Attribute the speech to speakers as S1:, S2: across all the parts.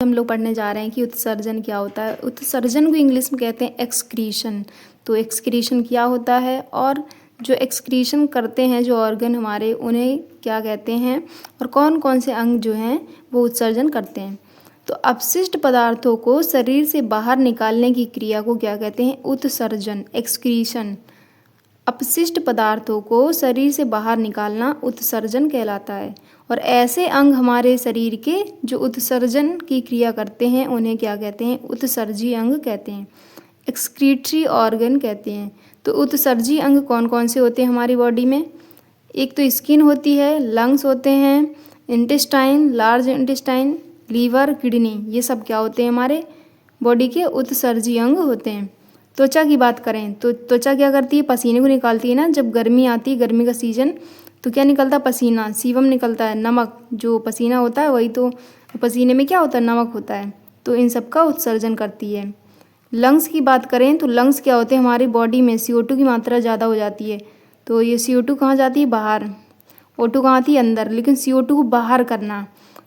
S1: हम लोग पढ़ने जा रहे हैं कि उत्सर्जन क्या होता है। उत्सर्जन को इंग्लिश में कहते हैं एक्सक्रीशन। तो एक्सक्रीशन क्या होता है और जो एक्सक्रीशन करते हैं जो ऑर्गन हमारे, उन्हें क्या कहते हैं और कौन कौन से अंग जो हैं वो उत्सर्जन करते हैं। तो अपशिष्ट पदार्थों को शरीर से बाहर निकालने की क्रिया को क्या कहते हैं? उत्सर्जन, एक्सक्रीशन। अपशिष्ट पदार्थों को शरीर से बाहर निकालना उत्सर्जन कहलाता है। और ऐसे अंग हमारे शरीर के जो उत्सर्जन की क्रिया करते हैं उन्हें क्या कहते हैं? उत्सर्जी अंग कहते हैं, एक्सक्रीटरी ऑर्गन कहते हैं। तो उत्सर्जी अंग कौन कौन से होते हैं हमारी बॉडी में? एक तो स्किन होती है, लंग्स होते हैं, intestine, large intestine, liver, kidney, ये सब क्या होते हैं? हमारे बॉडी के उत्सर्जी अंग होते हैं। त्वचा की बात करें तो त्वचा क्या करती है? पसीने को निकालती है ना। जब गर्मी आती है, गर्मी का सीजन, तो क्या निकलता है? पसीना, सीबम निकलता है, नमक। जो पसीना होता है वही तो पसीने में क्या होता है? नमक होता है। तो इन सब का उत्सर्जन करती है। लंग्स की बात करें तो लंग्स क्या होते हैं? हमारी बॉडी में CO2 की मात्रा ज़्यादा हो जाती है, तो ये CO2 कहाँ जाती है? बाहर। O2 कहाँ आती है? अंदर। लेकिन CO2 को बाहर करना,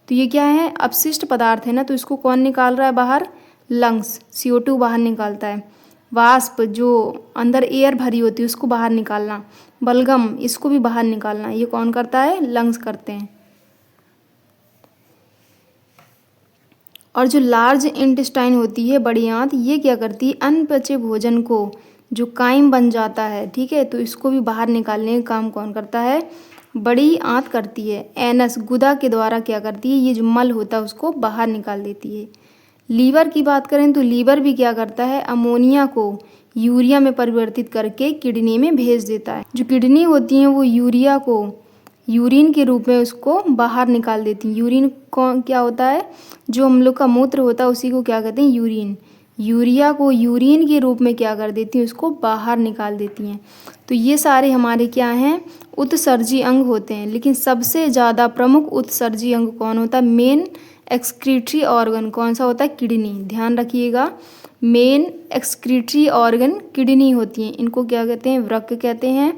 S1: तो ये क्या है? अपशिष्ट पदार्थ है ना, तो इसको कौन निकाल रहा है बाहर? लंग्स। CO2 बाहर निकालता है। वाष्प, जो अंदर एयर भरी होती है, उसको बाहर निकालना। बलगम, इसको भी बाहर निकालना, ये कौन करता है? लंग्स करते हैं। और जो लार्ज इंटेस्टाइन होती है, बड़ी आंत, ये क्या करती है? अनपचे भोजन को जो काइम बन जाता है, ठीक है, तो इसको भी बाहर निकालने का काम कौन करता है? बड़ी आंत करती है। एनस, गुदा के द्वारा क्या करती है? ये जो मल होता है उसको बाहर निकाल देती है। लीवर की बात करें तो लीवर भी क्या करता है? अमोनिया को यूरिया में परिवर्तित करके किडनी में भेज देता है। जो किडनी होती हैं वो यूरिया को यूरिन के रूप में उसको बाहर निकाल देती हैं। यूरिन कौन क्या होता है? जो हम लोग का मूत्र होता है उसी को क्या कहते हैं? यूरिन। यूरिया को यूरिन के रूप में क्या कर देती हैं? उसको बाहर निकाल देती हैं। तो ये सारे हमारे क्या हैं? उत्सर्जी अंग होते हैं। लेकिन सबसे ज़्यादा प्रमुख उत्सर्जी अंग कौन होता है? मेन एक्सक्रीटरी ऑर्गन कौन सा होता है? किडनी। ध्यान रखिएगा, मेन एक्सक्रीटरी ऑर्गन किडनी होती हैं। इनको क्या कहते हैं? वृक्क कहते हैं।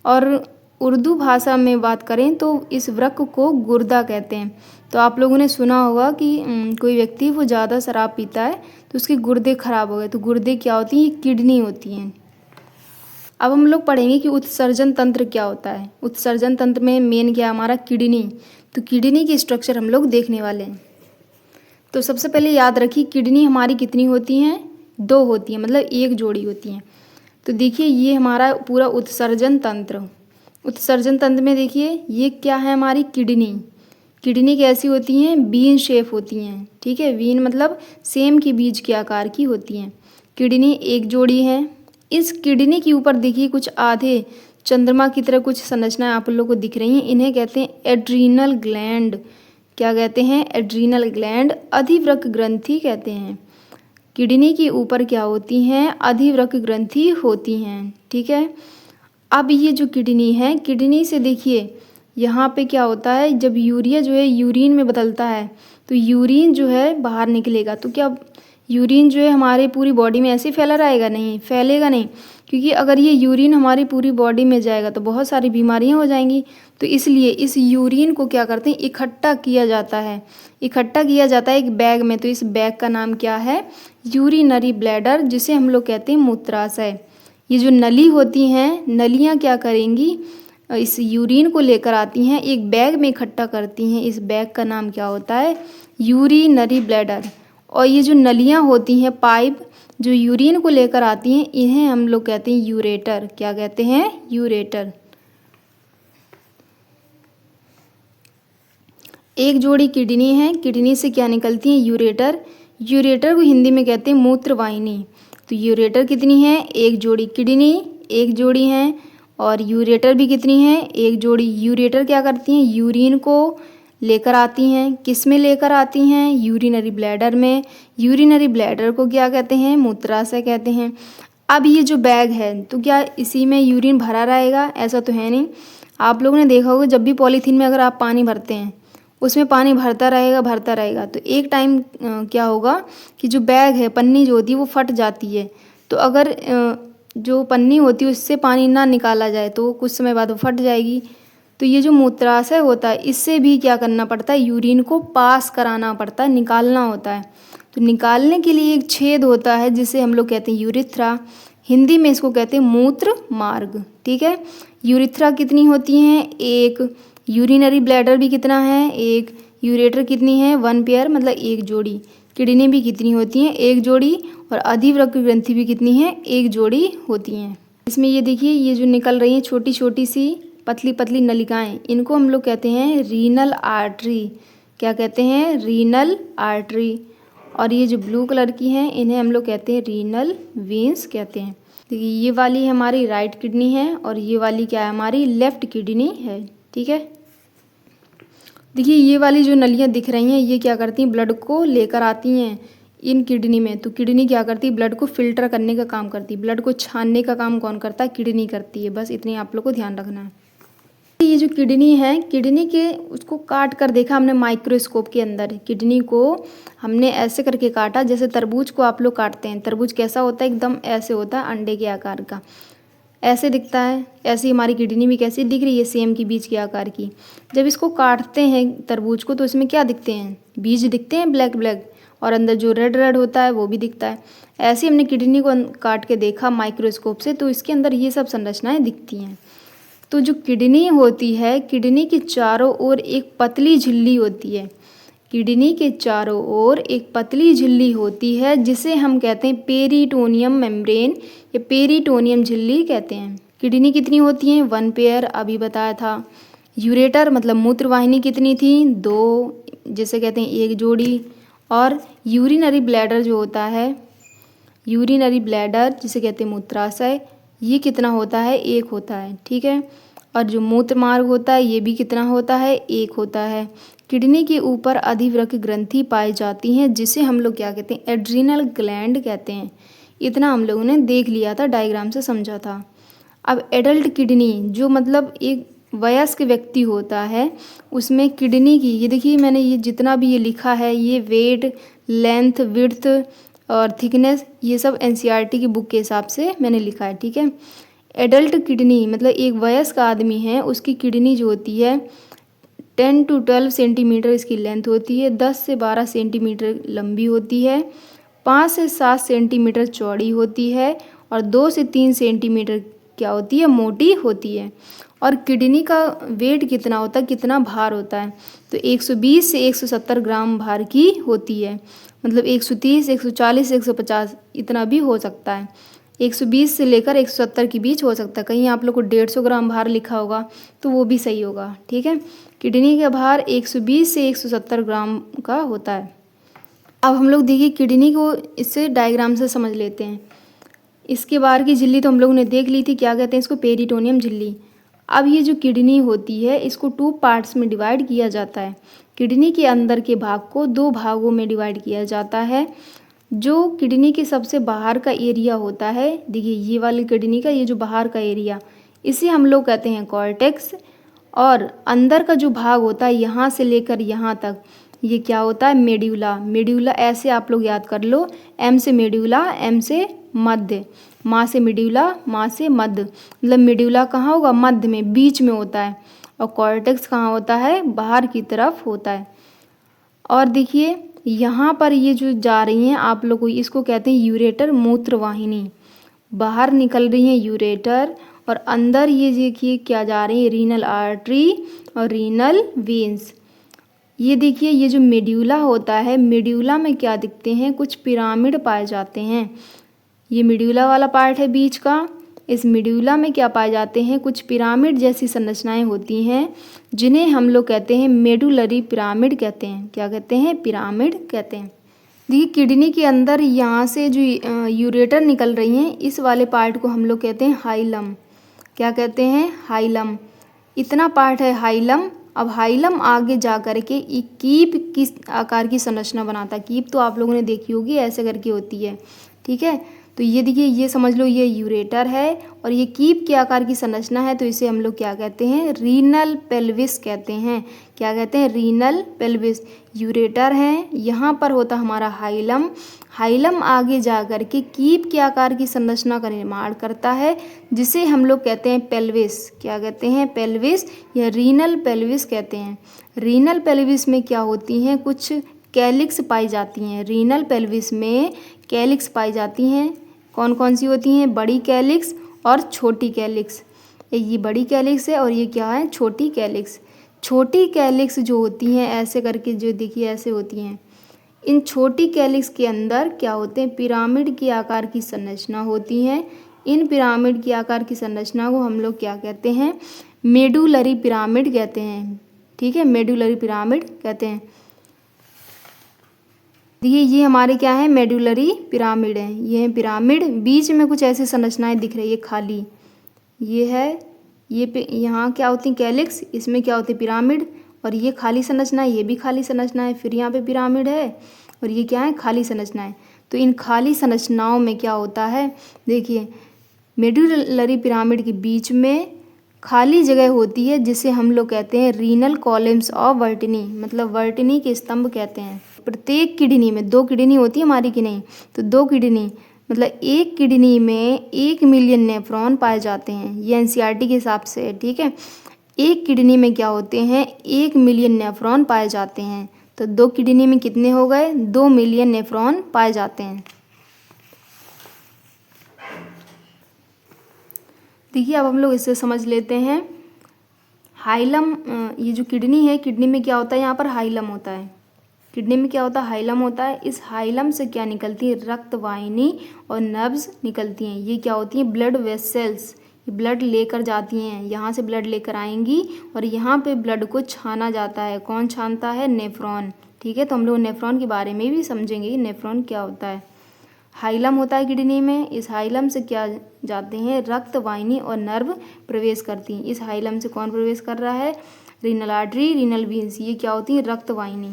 S1: और उर्दू भाषा में बात करें तो इस वृक्क को गुर्दा कहते हैं। तो आप लोगों ने सुना होगा कि कोई व्यक्ति वो ज़्यादा शराब पीता है तो उसके गुर्दे खराब हो गए, तो गुर्दे क्या होती हैं? किडनी होती हैं। अब हम लोग पढ़ेंगे कि उत्सर्जन तंत्र क्या होता है। उत्सर्जन तंत्र में मेन क्या है हमारा? किडनी। तो किडनी की स्ट्रक्चर हम लोग देखने वाले हैं। तो सबसे पहले याद रखिए, किडनी हमारी कितनी होती हैं? 2 होती हैं, मतलब एक जोड़ी होती हैं। तो देखिए ये हमारा पूरा उत्सर्जन तंत्र। उत्सर्जन तंत्र में देखिए ये क्या है? हमारी किडनी। किडनी कैसी होती हैं? बीन शेप होती हैं, ठीक है। बीन मतलब सेम के बीज के आकार की होती हैं। किडनी एक जोड़ी है। इस किडनी के ऊपर देखिए कुछ आधे चंद्रमा की तरह कुछ संरचनाएं आप लोगों को दिख रही हैं, इन्हें कहते हैं एड्रीनल ग्लैंड। क्या कहते हैं? Adrenal gland. अधिवृक्क ग्रंथि कहते हैं। किडनी के ऊपर क्या होती हैं? अधिवृक्क ग्रंथि होती हैं, ठीक है। अब ये जो किडनी है, किडनी से देखिए यहाँ पे क्या होता है? जब यूरिया जो है यूरिन में बदलता है तो यूरिन जो है बाहर निकलेगा। तो क्या यूरिन जो है हमारे पूरी बॉडी में ऐसे फैला रहेगा? नहीं, फैलेगा नहीं, क्योंकि अगर ये यूरिन हमारी पूरी बॉडी में जाएगा तो बहुत सारी बीमारियां हो जाएंगी। तो इसलिए इस यूरिन को क्या करते हैं? इकट्ठा किया जाता है। इकट्ठा किया जाता है एक बैग में। तो इस बैग का नाम क्या है? यूरिनरी ब्लैडर, जिसे हम लोग कहते हैं मूत्राशय। ये जो नली होती हैं, नलियाँ क्या करेंगी? इस यूरिन को लेकर आती हैं, एक बैग में इकट्ठा करती हैं। इस बैग का नाम क्या होता है? Urinary bladder. और ये जो नलियाँ होती हैं, पाइप जो यूरिन को लेकर आती हैं, इन्हें हम लोग कहते हैं यूरेटर। क्या कहते हैं? यूरेटर। एक जोड़ी किडनी है, किडनी से क्या निकलती है? यूरेटर। यूरेटर को हिंदी में कहते हैं मूत्रवाहिनी। तो यूरेटर कितनी है? एक जोड़ी। किडनी एक जोड़ी है और यूरेटर भी कितनी है? एक जोड़ी। यूरेटर क्या करती हैं? यूरिन को लेकर आती हैं। किस में लेकर आती हैं? यूरिनरी ब्लैडर में। यूरिनरी ब्लैडर को क्या कहते हैं? मूत्राशय कहते हैं। अब ये जो बैग है तो क्या इसी में यूरिन भरा रहेगा? ऐसा तो है नहीं। आप लोगों ने देखा होगा जब भी पॉलीथीन में अगर आप पानी भरते हैं उसमें पानी भरता रहेगा, तो एक टाइम क्या होगा कि जो बैग है, पन्नी जो होती है वो फट जाती है। तो अगर जो पन्नी होती है उससे पानी ना निकाला जाए तो कुछ समय बाद वो फट जाएगी। तो ये जो मूत्राशय होता है इससे भी क्या करना पड़ता है, यूरिन को पास कराना पड़ता है, निकालना होता है। तो निकालने के लिए एक छेद होता है जिसे हम लोग कहते हैं यूरिथ्रा, हिंदी में इसको कहते हैं मूत्र मार्ग। ठीक है, यूरिथ्रा कितनी होती हैं, एक। यूरिनरी ब्लैडर भी कितना है, एक। यूरेटर कितनी है, 1 पेयर मतलब एक जोड़ी। किडनी भी कितनी होती हैं, एक जोड़ी। और अधिवृक्क ग्रंथि भी कितनी है, एक जोड़ी होती हैं। इसमें ये देखिए, ये जो निकल रही हैं छोटी छोटी सी पतली पतली नलिकाएं, इनको हम लोग कहते हैं रीनल आर्टरी। क्या कहते हैं, रीनल आर्टरी। और ये जो ब्लू कलर की हैं इन्हें हम लोग कहते हैं रीनल वेन्स कहते हैं। देखिए ये वाली हमारी राइट किडनी है और ये वाली क्या है, हमारी लेफ्ट किडनी है। ठीक है, देखिए ये वाली जो नलियाँ दिख रही हैं ये क्या करती हैं, ब्लड को लेकर आती हैं इन किडनी में। तो किडनी क्या करती है, ब्लड को फिल्टर करने का काम करती है। ब्लड को छानने का काम कौन करता है, किडनी करती है। बस इतनी आप लोग को ध्यान रखना है। ये जो किडनी है, किडनी के उसको काट कर देखा हमने माइक्रोस्कोप के अंदर। किडनी को हमने ऐसे करके काटा जैसे तरबूज को आप लोग काटते हैं। तरबूज कैसा होता है, एकदम ऐसे होता है, अंडे के आकार का, ऐसे दिखता है। ऐसी हमारी किडनी भी कैसी दिख रही है, सेम की बीज के आकार की। जब इसको काटते हैं तरबूज को तो इसमें क्या दिखते हैं, बीज दिखते हैं ब्लैक ब्लैक, और अंदर जो रेड रेड होता है वो भी दिखता है। ऐसे हमने किडनी को काट के देखा माइक्रोस्कोप से, तो इसके अंदर ये सब संरचनाएं दिखती हैं। तो जो किडनी होती है, किडनी के चारों ओर एक पतली झिल्ली होती है। किडनी के चारों ओर एक पतली झिल्ली होती है जिसे हम कहते हैं पेरिटोनियम मेम्ब्रेन या पेरिटोनियम झिल्ली कहते हैं। किडनी कितनी होती हैं, 1 पेयर, अभी बताया था। यूरेटर मतलब मूत्रवाहिनी कितनी थी, 2, जिसे कहते हैं एक जोड़ी। और यूरिनरी ब्लैडर जो होता है, यूरिनरी ब्लैडर जिसे कहते हैं मूत्राशय, ये कितना होता है, 1 होता है। ठीक है, और जो मूत्र मार्ग होता है ये भी कितना होता है, 1 होता है। किडनी के ऊपर अधिवृक्क ग्रंथि पाई जाती हैं जिसे हम लोग क्या कहते हैं, एड्रिनल ग्लैंड कहते हैं। इतना हम लोगों ने देख लिया था, डायग्राम से समझा था। अब एडल्ट किडनी जो मतलब एक वयस्क व्यक्ति होता है, उसमें किडनी की, ये देखिए मैंने ये जितना भी ये लिखा है, ये वेट, लेंथ, विड्थ और थिकनेस, ये सब एनसीईआरटी की बुक के हिसाब से मैंने लिखा है। ठीक है, एडल्ट किडनी मतलब एक वयस्क आदमी है, उसकी किडनी जो होती है 10 to 12 सेंटीमीटर इसकी लेंथ होती है, 10 से 12 सेंटीमीटर लंबी होती है, 5 से 7 सेंटीमीटर चौड़ी होती है और 2 से 3 सेंटीमीटर क्या होती है, मोटी होती है। और किडनी का वेट कितना होता है, कितना भार होता है, तो 120 से 170 ग्राम भार की होती है। मतलब 130, 140, 150 इतना भी हो सकता है। 120 से लेकर 170 के बीच हो सकता है। कहीं आप लोग को 150 ग्राम भार लिखा होगा तो वो भी सही होगा। ठीक है, किडनी का भार 120 से 170 ग्राम का होता है। अब हम लोग देखिए किडनी को इससे डायग्राम से समझ लेते हैं। इसके बाहर की झिल्ली तो हम लोगों ने देख ली थी, क्या कहते हैं इसको, पेरिटोनियम झिल्ली। अब ये जो किडनी होती है इसको 2 पार्ट्स में डिवाइड किया जाता है। किडनी के अंदर के भाग को 2 भागों में डिवाइड किया जाता है। जो किडनी के सबसे बाहर का एरिया होता है, देखिए ये वाली किडनी का ये जो बाहर का एरिया, इसे हम लोग कहते हैं कॉर्टेक्स। और अंदर का जो भाग होता है यहाँ से लेकर यहाँ तक, ये क्या होता है, मेड्यूला। मेड्यूला ऐसे आप लोग याद कर लो, एम से मेड्यूला, एम से मध्य, माँ से मेड्यूला, माँ से मध्य। मतलब मेड्यूला कहाँ होगा, मध्य में, बीच में होता है। और कॉर्टेक्स कहाँ होता है, बाहर की तरफ होता है। और देखिए यहाँ पर ये जो जा रही हैं आप लोग को, इसको कहते हैं यूरेटर, मूत्रवाहिनी। बाहर निकल रही हैं यूरेटर और अंदर ये देखिए क्या जा रही है, रीनल आर्टरी और रीनल वेन्स। ये देखिए ये जो मेड्यूला होता है, मेड्यूला में क्या दिखते हैं, कुछ पिरामिड पाए जाते हैं। ये मेड्यूला वाला पार्ट है बीच का, इस मेड्यूला में क्या पाए जाते हैं, कुछ पिरामिड जैसी संरचनाएं होती हैं जिन्हें हम लोग कहते हैं मेडुलरी पिरामिड कहते हैं। क्या कहते हैं, पिरामिड कहते हैं। देखिए किडनी के अंदर यहाँ से जो यूरेटर निकल रही हैं, इस वाले पार्ट को हम लोग कहते हैं हाइलम। क्या कहते हैं, हाइलम। इतना पार्ट है हाइलम। अब हाइलम आगे जा कर के एक कीप किस आकार की संरचना बनाता है। कीप तो आप लोगों ने देखी होगी, ऐसे करके होती है। ठीक है, तो ये देखिए, ये समझ लो ये यूरेटर है और ये कीप के आकार की संरचना है, तो इसे हम लोग क्या कहते हैं, रीनल पेल्विस कहते हैं। क्या कहते हैं, रीनल पेल्विस। यूरेटर है, यहाँ पर होता हमारा हाइलम। हाइलम आगे जा कर के कीप के आकार की संरचना का निर्माण करता है, जिसे हम लोग कहते हैं पेल्विस। क्या कहते हैं, पेल्विस या रीनल पेल्विस कहते हैं। रीनल पेल्विस में क्या होती हैं, कुछ कैलिक्स पाई जाती हैं। रीनल पेल्विस में कैलिक्स पाई जाती हैं। कौन कौन सी होती हैं, बड़ी कैलिक्स और छोटी कैलिक्स। ये बड़ी कैलिक्स है और ये क्या है, छोटी कैलिक्स। छोटी कैलिक्स जो होती हैं ऐसे करके, जो देखिए ऐसे होती हैं, इन छोटी कैलिक्स के अंदर क्या होते हैं, पिरामिड के आकार की संरचना होती हैं। इन पिरामिड के आकार की संरचना को हम लोग क्या कहते हैं, मेडुलरी पिरामिड कहते हैं। ठीक है, मेडुलरी पिरामिड कहते हैं। देखिए ये हमारे क्या है, मेडुलरी पिरामिड है। ये है पिरामिड, बीच में कुछ ऐसी संरचनाएं दिख रही है खाली, ये है, ये यहाँ क्या होती है, कैलिक्स, इसमें क्या होती है, पिरामिड, और ये खाली संरचना है, ये भी खाली संरचना है, फिर यहाँ पे पिरामिड है और ये क्या है, खाली संरचना है। तो इन खाली संरचनाओं में क्या होता है, देखिए मेडुलरी पिरामिड के बीच में खाली जगह होती है, जिसे हम लोग कहते हैं रीनल कॉलम्स ऑफ वर्टिनी, मतलब वर्टिनी के स्तंभ कहते हैं। प्रत्येक किडनी में 2 किडनी होती है हमारी की नहीं, तो 2 किडनी मतलब एक किडनी में 1 मिलियन नेफ्रॉन पाए जाते हैं। ये एनसीईआरटी के हिसाब से है। ठीक है, एक किडनी में क्या होते हैं, 1 मिलियन नेफ्रॉन पाए जाते हैं। तो 2 किडनी में कितने हो गए, 2 मिलियन नेफ्रॉन पाए जाते हैं। देखिए अब हम लोग इससे समझ लेते हैं हाइलम। ये जो किडनी है, किडनी में क्या होता है, यहाँ पर हाइलम होता है। किडनी में क्या होता है, हाइलम होता है। इस हाइलम से क्या निकलती है, रक्त वाहिनी और नर्व्स निकलती हैं। ये क्या होती हैं, ब्लड वेसल्स। ये ब्लड लेकर जाती हैं, यहाँ से ब्लड लेकर आएंगी और यहाँ पे ब्लड को छाना जाता है। कौन छानता है, नेफ्रॉन। ठीक है, तो हम लोग नेफ्रॉन के बारे में भी समझेंगे कि नेफ्रॉन क्या होता है। हाइलम होता है किडनी में, इस हाइलम से क्या जाते हैं, रक्त वाहिनी और नर्व प्रवेश करती हैं। इस हाइलम से कौन प्रवेश कर रहा है, रीनल आर्टरी, रीनल वीन्स, ये क्या होती है, रक्त वाहिनी।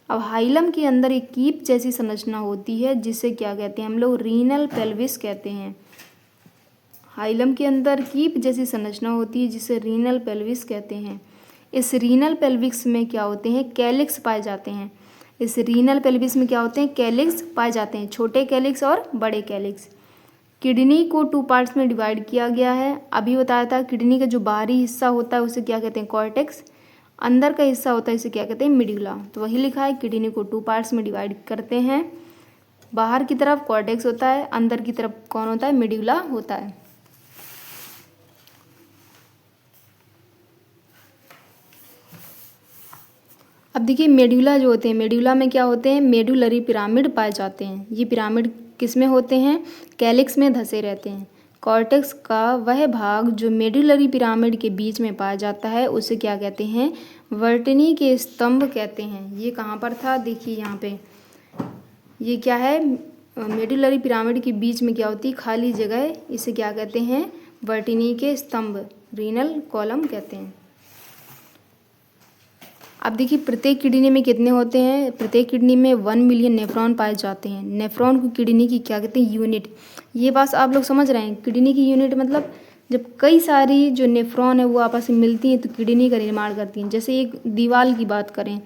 S1: अब हाइलम के अंदर एक कीप जैसी संरचना होती है, जिसे क्या कहते हैं हम लोग, रीनल पेल्विस कहते हैं। हाइलम के अंदर कीप जैसी संरचना होती है, जिसे रीनल पेल्विस कहते हैं। इस रीनल पेल्विस में क्या होते हैं, कैलिक्स पाए जाते हैं। इस रीनल पेल्विस में क्या होते हैं, कैलिक्स पाए जाते हैं, छोटे कैलिक्स और बड़े कैलिक्स। किडनी को 2 पार्ट्स में डिवाइड किया गया है। अभी बताया था किडनी का जो बाहरी हिस्सा होता है उसे क्या कहते हैं, कॉर्टेक्स। अंदर का हिस्सा होता है इसे क्या कहते हैं, मिड्यूला। तो वही लिखा है, किडनी को 2 पार्ट्स में डिवाइड करते हैं। बाहर की तरफ कॉर्टेक्स होता है, अंदर की तरफ कौन होता है, मिड्यूला होता है। अब देखिए मेड्यूला जो होते हैं, मेड्यूला में क्या होते हैं, मेडुलरी पिरामिड पाए जाते हैं। ये पिरामिड किस में होते हैं, कैलिक्स में धसे रहते हैं। कॉर्टेक्स का वह भाग जो मेडुलरी पिरामिड के बीच में पाया जाता है उसे क्या कहते हैं, वर्टिनी के स्तंभ कहते हैं। ये कहाँ पर था, देखिए यहाँ पे, ये क्या है, मेडुलरी पिरामिड के बीच में क्या होती है, खाली जगह, इसे क्या कहते हैं, वर्टिनी के स्तंभ, रीनल कॉलम कहते हैं। अब देखिए प्रत्येक किडनी में कितने होते हैं, प्रत्येक किडनी में 1 मिलियन नेफ्रॉन पाए जाते हैं। नेफ्रॉन को किडनी की क्या कहते हैं, यूनिट। ये बात आप लोग समझ रहे हैं, किडनी की यूनिट मतलब जब कई सारी जो नेफ्रॉन है वो आपस में मिलती हैं तो किडनी का निर्माण करती हैं। जैसे एक दीवार की बात करें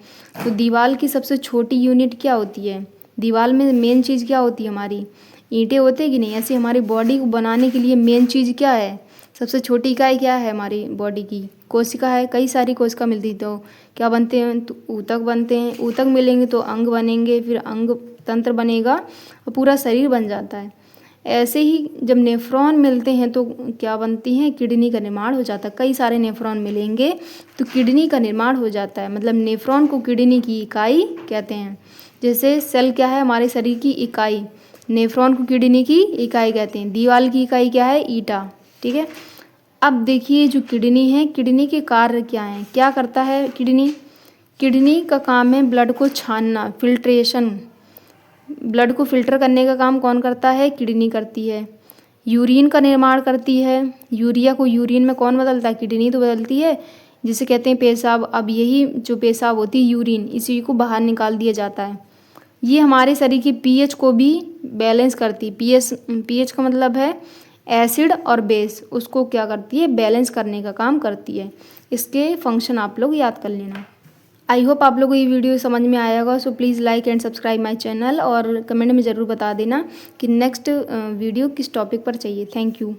S1: तो दीवार की सबसे छोटी यूनिट क्या होती है, दीवार में मेन चीज़ क्या होती है, हमारी ईंटें होते हैं कि नहीं। ऐसे हमारी बॉडी को बनाने के लिए मेन चीज़ क्या है, सबसे छोटी इकाई क्या है हमारी बॉडी की, कोशिका है। कई सारी कोशिका मिलती तो क्या बनते हैं, तो ऊतक बनते हैं। ऊतक मिलेंगे तो अंग बनेंगे, फिर अंग तंत्र बनेगा और पूरा शरीर बन जाता है। ऐसे ही जब नेफ्रॉन मिलते हैं तो क्या बनती हैं, किडनी का निर्माण हो जाता है। कई सारे नेफ्रॉन मिलेंगे तो किडनी का निर्माण हो जाता है। मतलब नेफ्रॉन को किडनी की इकाई कहते हैं। जैसे सेल क्या है, हमारे शरीर की इकाई, नेफ्रॉन को किडनी की इकाई कहते हैं। दीवार की इकाई क्या है, ईटा। ठीक है, अब देखिए जो किडनी है, किडनी के कार्य क्या हैं, क्या करता है किडनी। किडनी का काम है ब्लड को छानना, फिल्ट्रेशन। ब्लड को फिल्टर करने का काम कौन करता है, किडनी करती है। यूरिन का निर्माण करती है, यूरिया को यूरिन में कौन बदलता है, किडनी तो बदलती है, जिसे कहते हैं पेशाब। अब यही जो पेशाब होती है यूरिन, इसी को बाहर निकाल दिया जाता है। ये हमारे शरीर की पीएच को भी बैलेंस करती है। पीएच का मतलब है एसिड और बेस, उसको क्या करती है, बैलेंस करने का काम करती है। इसके फंक्शन आप लोग याद कर लेना। आई होप आप लोगों को ये वीडियो समझ में आया होगा। So please like and subscribe my channel और कमेंट में ज़रूर बता देना कि नेक्स्ट वीडियो किस टॉपिक पर चाहिए। Thank you.